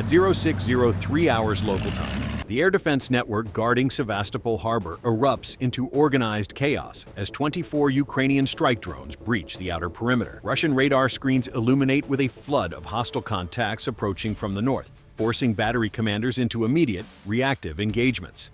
At 0603 hours local time, the air defense network guarding Sevastopol harbor erupts into organized chaos as 24 Ukrainian strike drones breach the outer perimeter. Russian radar screens illuminate with a flood of hostile contacts approaching from the north, forcing battery commanders into immediate, reactive engagements.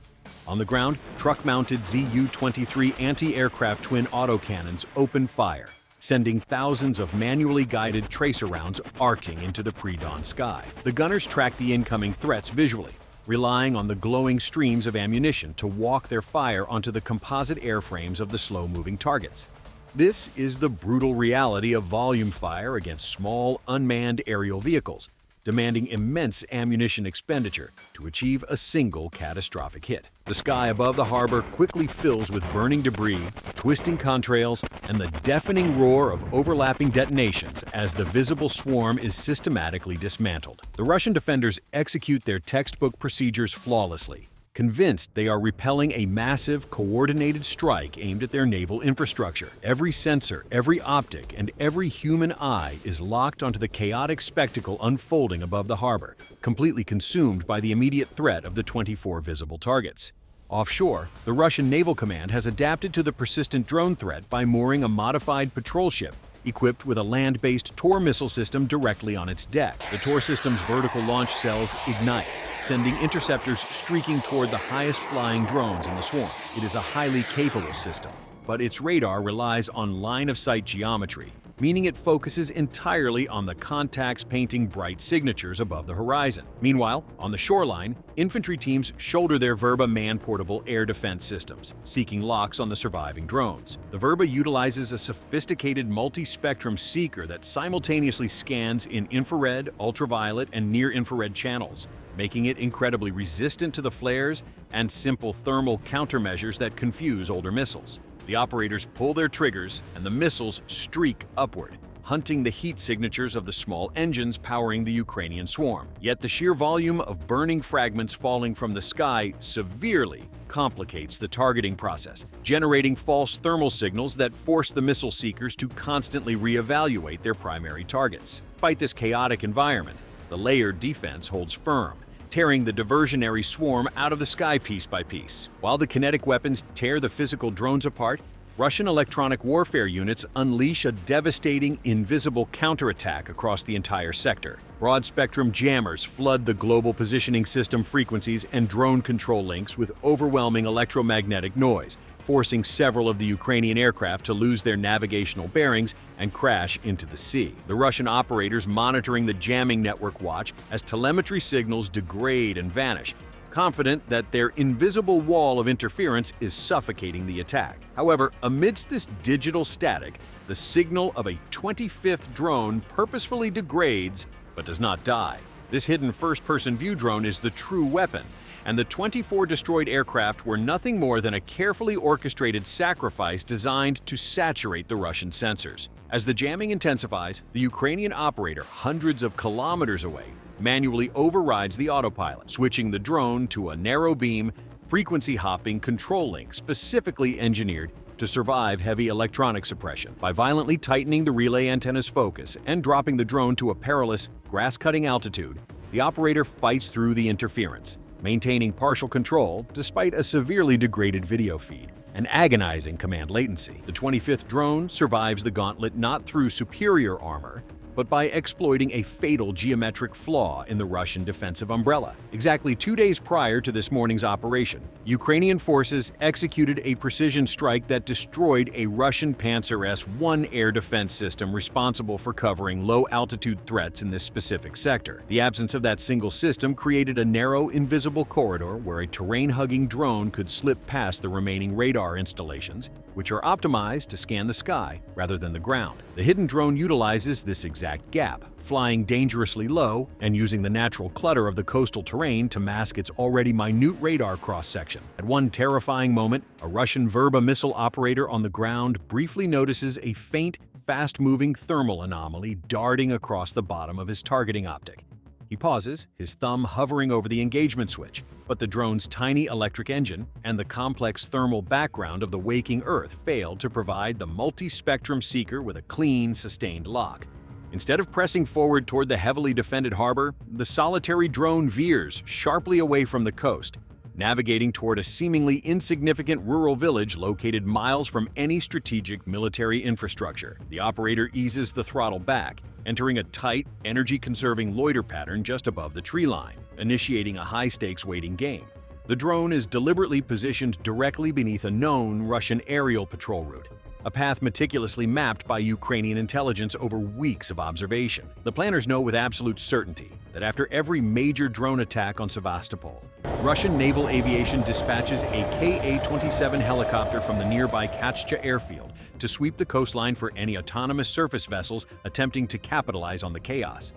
On the ground, truck-mounted Zu-23 anti-aircraft twin autocannons open fire, sending thousands of manually guided tracer rounds arcing into the pre-dawn sky. The gunners track the incoming threats visually, relying on the glowing streams of ammunition to walk their fire onto the composite airframes of the slow-moving targets. This is the brutal reality of volume fire against small, unmanned aerial vehicles, demanding immense ammunition expenditure to achieve a single catastrophic hit. The sky above the harbor quickly fills with burning debris, twisting contrails, and the deafening roar of overlapping detonations as the visible swarm is systematically dismantled. The Russian defenders execute their textbook procedures flawlessly, convinced they are repelling a massive, coordinated strike aimed at their naval infrastructure. Every sensor, every optic, and every human eye is locked onto the chaotic spectacle unfolding above the harbor, completely consumed by the immediate threat of the 24 visible targets. Offshore, the Russian Naval Command has adapted to the persistent drone threat by mooring a modified patrol ship equipped with a land-based Tor missile system directly on its deck. The Tor system's vertical launch cells ignite, sending interceptors streaking toward the highest-flying drones in the swarm. It is a highly capable system, but its radar relies on line-of-sight geometry, meaning it focuses entirely on the contacts painting bright signatures above the horizon. Meanwhile, on the shoreline, infantry teams shoulder their Verba man-portable air defense systems, seeking locks on the surviving drones. The Verba utilizes a sophisticated multi-spectrum seeker that simultaneously scans in infrared, ultraviolet, and near-infrared channels, making it incredibly resistant to the flares and simple thermal countermeasures that confuse older missiles. The operators pull their triggers, and the missiles streak upward, hunting the heat signatures of the small engines powering the Ukrainian swarm. Yet the sheer volume of burning fragments falling from the sky severely complicates the targeting process, generating false thermal signals that force the missile seekers to constantly reevaluate their primary targets. Despite this chaotic environment, the layered defense holds firm, tearing the diversionary swarm out of the sky piece by piece. While the kinetic weapons tear the physical drones apart, Russian electronic warfare units unleash a devastating, invisible counterattack across the entire sector. Broad-spectrum jammers flood the global positioning system frequencies and drone control links with overwhelming electromagnetic noise, forcing several of the Ukrainian aircraft to lose their navigational bearings and crash into the sea. The Russian operators monitoring the jamming network watch as telemetry signals degrade and vanish, confident that their invisible wall of interference is suffocating the attack. However, amidst this digital static, the signal of a 25th drone purposefully degrades but does not die. This hidden first-person view drone is the true weapon, and the 24 destroyed aircraft were nothing more than a carefully orchestrated sacrifice designed to saturate the Russian sensors. As the jamming intensifies, the Ukrainian operator, hundreds of kilometers away, manually overrides the autopilot, switching the drone to a narrow-beam, frequency-hopping control link specifically engineered to survive heavy electronic suppression. By violently tightening the relay antenna's focus and dropping the drone to a perilous, grass-cutting altitude, the operator fights through the interference, maintaining partial control despite a severely degraded video feed and agonizing command latency. The 25th drone survives the gauntlet not through superior armor, but by exploiting a fatal geometric flaw in the Russian defensive umbrella. Exactly 2 days prior to this morning's operation, Ukrainian forces executed a precision strike that destroyed a Russian Pantsir S1 air defense system responsible for covering low-altitude threats in this specific sector. The absence of that single system created a narrow, invisible corridor where a terrain-hugging drone could slip past the remaining radar installations, which are optimized to scan the sky rather than the ground. The hidden drone utilizes this exact gap, flying dangerously low and using the natural clutter of the coastal terrain to mask its already minute radar cross-section. At one terrifying moment, a Russian Verba missile operator on the ground briefly notices a faint, fast-moving thermal anomaly darting across the bottom of his targeting optic. He pauses, his thumb hovering over the engagement switch, but the drone's tiny electric engine and the complex thermal background of the waking Earth failed to provide the multi-spectrum seeker with a clean, sustained lock. Instead of pressing forward toward the heavily defended harbor, the solitary drone veers sharply away from the coast, navigating toward a seemingly insignificant rural village located miles from any strategic military infrastructure. The operator eases the throttle back, entering a tight, energy-conserving loiter pattern just above the tree line, initiating a high-stakes waiting game. The drone is deliberately positioned directly beneath a known Russian aerial patrol route, a path meticulously mapped by Ukrainian intelligence over weeks of observation. The planners know with absolute certainty that after every major drone attack on Sevastopol, Russian naval aviation dispatches a Ka-27 helicopter from the nearby Katchcha airfield to sweep the coastline for any autonomous surface vessels attempting to capitalize on the chaos.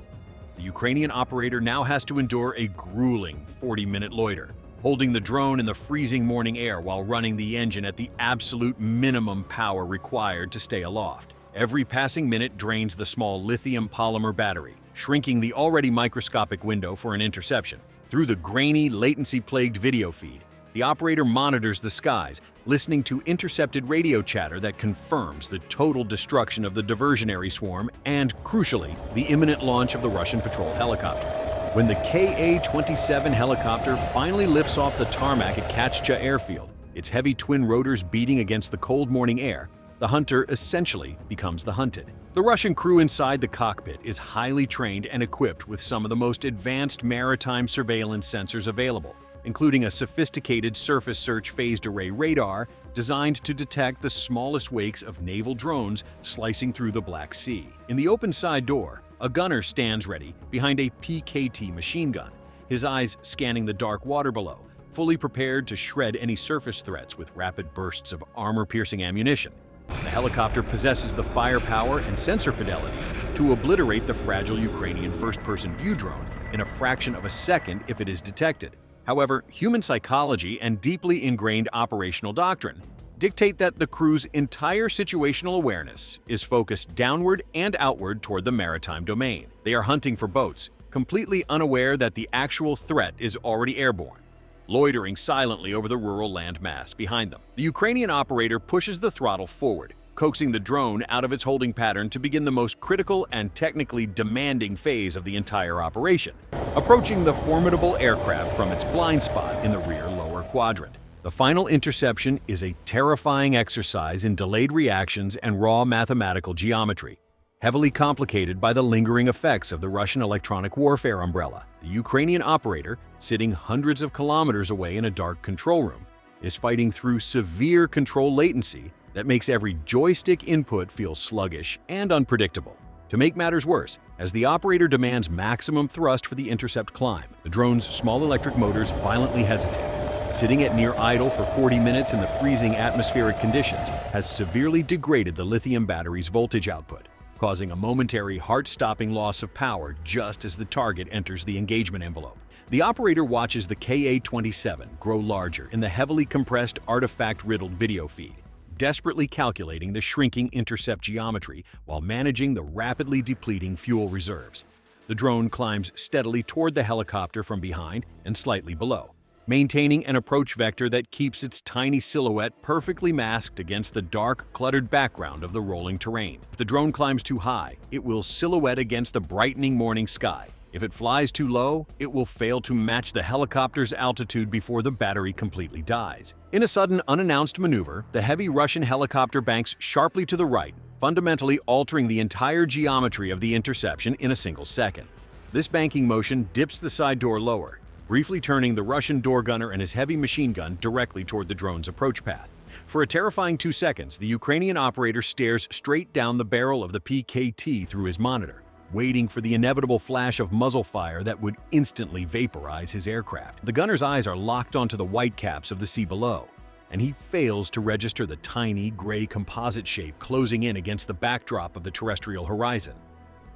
The Ukrainian operator now has to endure a grueling 40-minute loiter, holding the drone in the freezing morning air while running the engine at the absolute minimum power required to stay aloft. Every passing minute drains the small lithium polymer battery, shrinking the already microscopic window for an interception. Through the grainy, latency-plagued video feed, the operator monitors the skies, listening to intercepted radio chatter that confirms the total destruction of the diversionary swarm and, crucially, the imminent launch of the Russian patrol helicopter. When the Ka-27 helicopter finally lifts off the tarmac at Katchcha airfield, its heavy twin rotors beating against the cold morning air, the hunter essentially becomes the hunted. The Russian crew inside the cockpit is highly trained and equipped with some of the most advanced maritime surveillance sensors available, including a sophisticated surface search phased array radar designed to detect the smallest wakes of naval drones slicing through the Black Sea. In the open side door, a gunner stands ready behind a PKT machine gun, his eyes scanning the dark water below, fully prepared to shred any surface threats with rapid bursts of armor-piercing ammunition. The helicopter possesses the firepower and sensor fidelity to obliterate the fragile Ukrainian first-person view drone in a fraction of a second if it is detected. However, human psychology and deeply ingrained operational doctrine dictate that the crew's entire situational awareness is focused downward and outward toward the maritime domain. They are hunting for boats, completely unaware that the actual threat is already airborne, loitering silently over the rural landmass behind them. The Ukrainian operator pushes the throttle forward, coaxing the drone out of its holding pattern to begin the most critical and technically demanding phase of the entire operation, approaching the formidable aircraft from its blind spot in the rear lower quadrant. The final interception is a terrifying exercise in delayed reactions and raw mathematical geometry, heavily complicated by the lingering effects of the Russian electronic warfare umbrella. The Ukrainian operator, sitting hundreds of kilometers away in a dark control room, is fighting through severe control latency that makes every joystick input feel sluggish and unpredictable. To make matters worse, as the operator demands maximum thrust for the intercept climb, the drone's small electric motors violently hesitate. Sitting at near idle for 40 minutes in the freezing atmospheric conditions has severely degraded the lithium battery's voltage output, causing a momentary heart-stopping loss of power just as the target enters the engagement envelope. The operator watches the Ka-27 grow larger in the heavily compressed, artifact-riddled video feed, desperately calculating the shrinking intercept geometry while managing the rapidly depleting fuel reserves. The drone climbs steadily toward the helicopter from behind and slightly below, maintaining an approach vector that keeps its tiny silhouette perfectly masked against the dark, cluttered background of the rolling terrain. If the drone climbs too high, it will silhouette against the brightening morning sky. If it flies too low, it will fail to match the helicopter's altitude before the battery completely dies. In a sudden, unannounced maneuver, the heavy Russian helicopter banks sharply to the right, fundamentally altering the entire geometry of the interception in a single second. This banking motion dips the side door lower, briefly turning the Russian door gunner and his heavy machine gun directly toward the drone's approach path. For a terrifying 2 seconds, the Ukrainian operator stares straight down the barrel of the PKT through his monitor, waiting for the inevitable flash of muzzle fire that would instantly vaporize his aircraft. The gunner's eyes are locked onto the white caps of the sea below, and he fails to register the tiny, gray composite shape closing in against the backdrop of the terrestrial horizon.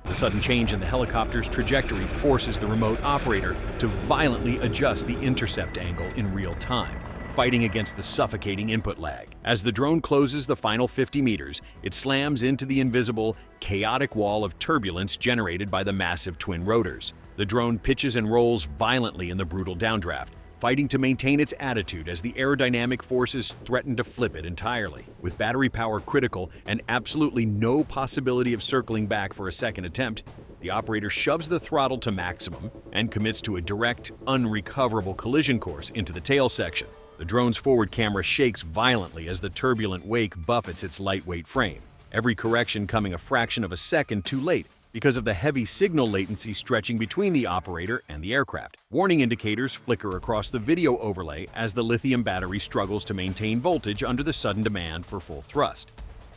The sudden change in the helicopter's trajectory forces the remote operator to violently adjust the intercept angle in real time, fighting against the suffocating input lag. As the drone closes the final 50 meters, it slams into the invisible, chaotic wall of turbulence generated by the massive twin rotors. The drone pitches and rolls violently in the brutal downdraft, fighting to maintain its attitude as the aerodynamic forces threaten to flip it entirely. With battery power critical and absolutely no possibility of circling back for a second attempt, the operator shoves the throttle to maximum and commits to a direct, unrecoverable collision course into the tail section. The drone's forward camera shakes violently as the turbulent wake buffets its lightweight frame, every correction coming a fraction of a second too late because of the heavy signal latency stretching between the operator and the aircraft. Warning indicators flicker across the video overlay as the lithium battery struggles to maintain voltage under the sudden demand for full thrust.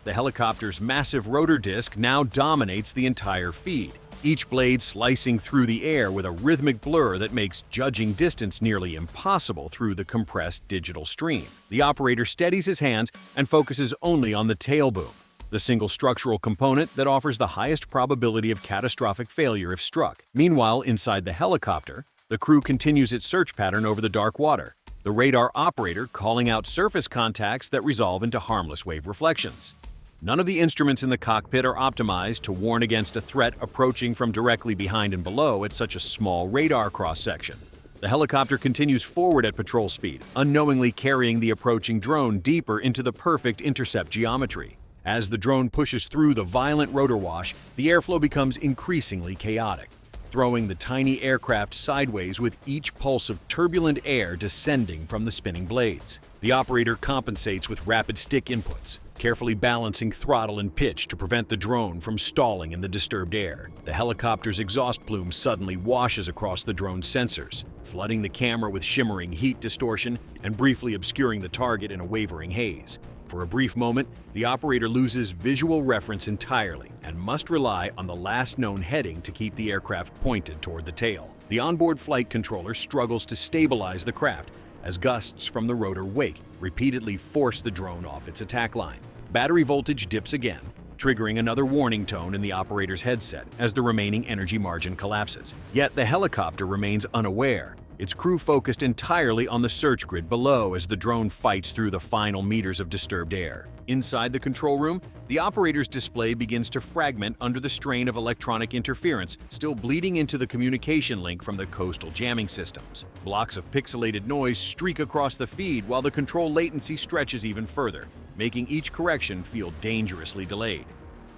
The helicopter's massive rotor disc now dominates the entire feed, each blade slicing through the air with a rhythmic blur that makes judging distance nearly impossible through the compressed digital stream. The operator steadies his hands and focuses only on the tail boom, the single structural component that offers the highest probability of catastrophic failure if struck. Meanwhile, inside the helicopter, the crew continues its search pattern over the dark water, the radar operator calling out surface contacts that resolve into harmless wave reflections. None of the instruments in the cockpit are optimized to warn against a threat approaching from directly behind and below at such a small radar cross-section. The helicopter continues forward at patrol speed, unknowingly carrying the approaching drone deeper into the perfect intercept geometry. As the drone pushes through the violent rotor wash, the airflow becomes increasingly chaotic, throwing the tiny aircraft sideways with each pulse of turbulent air descending from the spinning blades. The operator compensates with rapid stick inputs, carefully balancing throttle and pitch to prevent the drone from stalling in the disturbed air. The helicopter's exhaust plume suddenly washes across the drone's sensors, flooding the camera with shimmering heat distortion and briefly obscuring the target in a wavering haze. For a brief moment, the operator loses visual reference entirely and must rely on the last known heading to keep the aircraft pointed toward the tail. The onboard flight controller struggles to stabilize the craft as gusts from the rotor wake repeatedly force the drone off its attack line. Battery voltage dips again, triggering another warning tone in the operator's headset as the remaining energy margin collapses. Yet the helicopter remains unaware, its crew focused entirely on the search grid below as the drone fights through the final meters of disturbed air. Inside the control room, the operator's display begins to fragment under the strain of electronic interference, still bleeding into the communication link from the coastal jamming systems. Blocks of pixelated noise streak across the feed while the control latency stretches even further, making each correction feel dangerously delayed.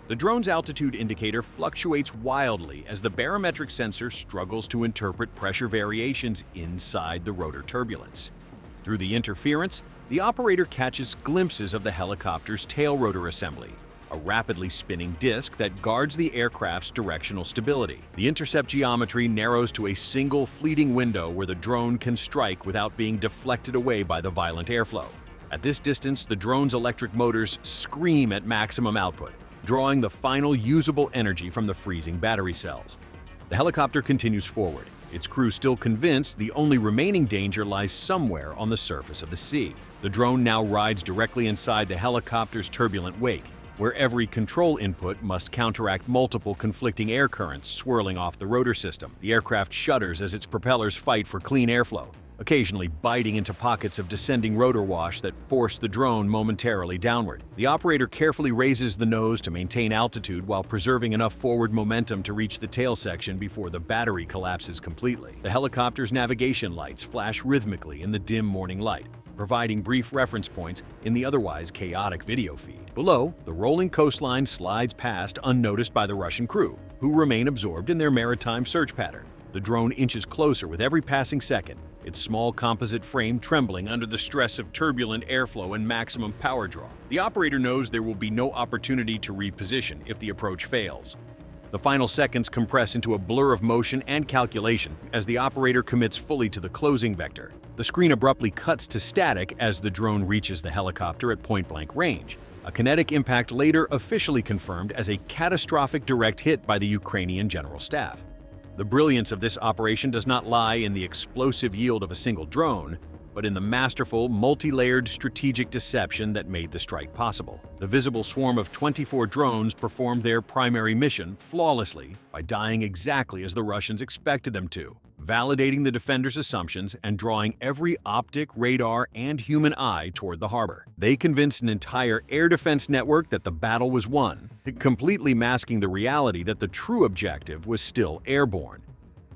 The drone's altitude indicator fluctuates wildly as the barometric sensor struggles to interpret pressure variations inside the rotor turbulence. Through the interference, the operator catches glimpses of the helicopter's tail rotor assembly, a rapidly spinning disc that guards the aircraft's directional stability. The intercept geometry narrows to a single fleeting window where the drone can strike without being deflected away by the violent airflow. At this distance, the drone's electric motors scream at maximum output, drawing the final usable energy from the freezing battery cells. The helicopter continues forward, its crew still convinced the only remaining danger lies somewhere on the surface of the sea. The drone now rides directly inside the helicopter's turbulent wake, where every control input must counteract multiple conflicting air currents swirling off the rotor system. The aircraft shudders as its propellers fight for clean airflow, occasionally biting into pockets of descending rotor wash that force the drone momentarily downward. The operator carefully raises the nose to maintain altitude while preserving enough forward momentum to reach the tail section before the battery collapses completely. The helicopter's navigation lights flash rhythmically in the dim morning light, providing brief reference points in the otherwise chaotic video feed. Below, the rolling coastline slides past unnoticed by the Russian crew, who remain absorbed in their maritime search pattern. The drone inches closer with every passing second, its small composite frame trembling under the stress of turbulent airflow and maximum power draw. The operator knows there will be no opportunity to reposition if the approach fails. The final seconds compress into a blur of motion and calculation as the operator commits fully to the closing vector. The screen abruptly cuts to static as the drone reaches the helicopter at point-blank range, a kinetic impact later officially confirmed as a catastrophic direct hit by the Ukrainian General Staff. The brilliance of this operation does not lie in the explosive yield of a single drone, but in the masterful, multi-layered strategic deception that made the strike possible. The visible swarm of 24 drones performed their primary mission flawlessly by dying exactly as the Russians expected them to, validating the defenders' assumptions and drawing every optic, radar, and human eye toward the harbor. They convinced an entire air defense network that the battle was won, completely masking the reality that the true objective was still airborne.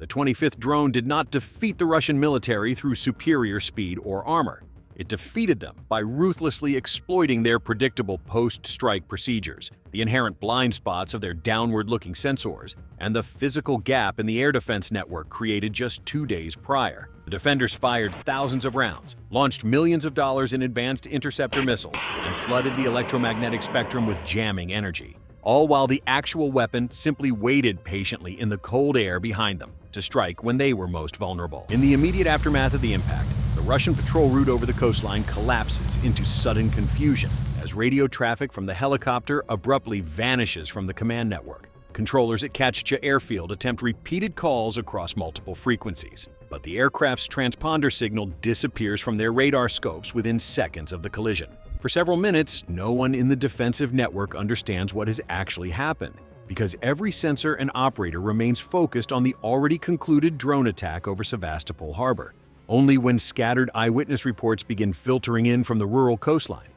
The 25th drone did not defeat the Russian military through superior speed or armor. It defeated them by ruthlessly exploiting their predictable post-strike procedures, the inherent blind spots of their downward-looking sensors, and the physical gap in the air defense network created just 2 days prior. The defenders fired thousands of rounds, launched millions of dollars in advanced interceptor missiles, and flooded the electromagnetic spectrum with jamming energy, all while the actual weapon simply waited patiently in the cold air behind them to strike when they were most vulnerable. In the immediate aftermath of the impact, the Russian patrol route over the coastline collapses into sudden confusion as radio traffic from the helicopter abruptly vanishes from the command network. Controllers at Katchcha airfield attempt repeated calls across multiple frequencies, but the aircraft's transponder signal disappears from their radar scopes within seconds of the collision. For several minutes, no one in the defensive network understands what has actually happened, because every sensor and operator remains focused on the already concluded drone attack over Sevastopol harbor. Only when scattered eyewitness reports begin filtering in from the rural coastline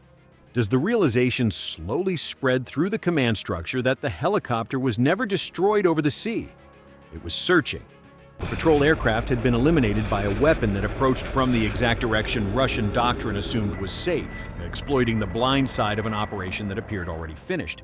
does the realization slowly spread through the command structure that the helicopter was never destroyed over the sea. It was searching. The patrol aircraft had been eliminated by a weapon that approached from the exact direction Russian doctrine assumed was safe, exploiting the blind side of an operation that appeared already finished.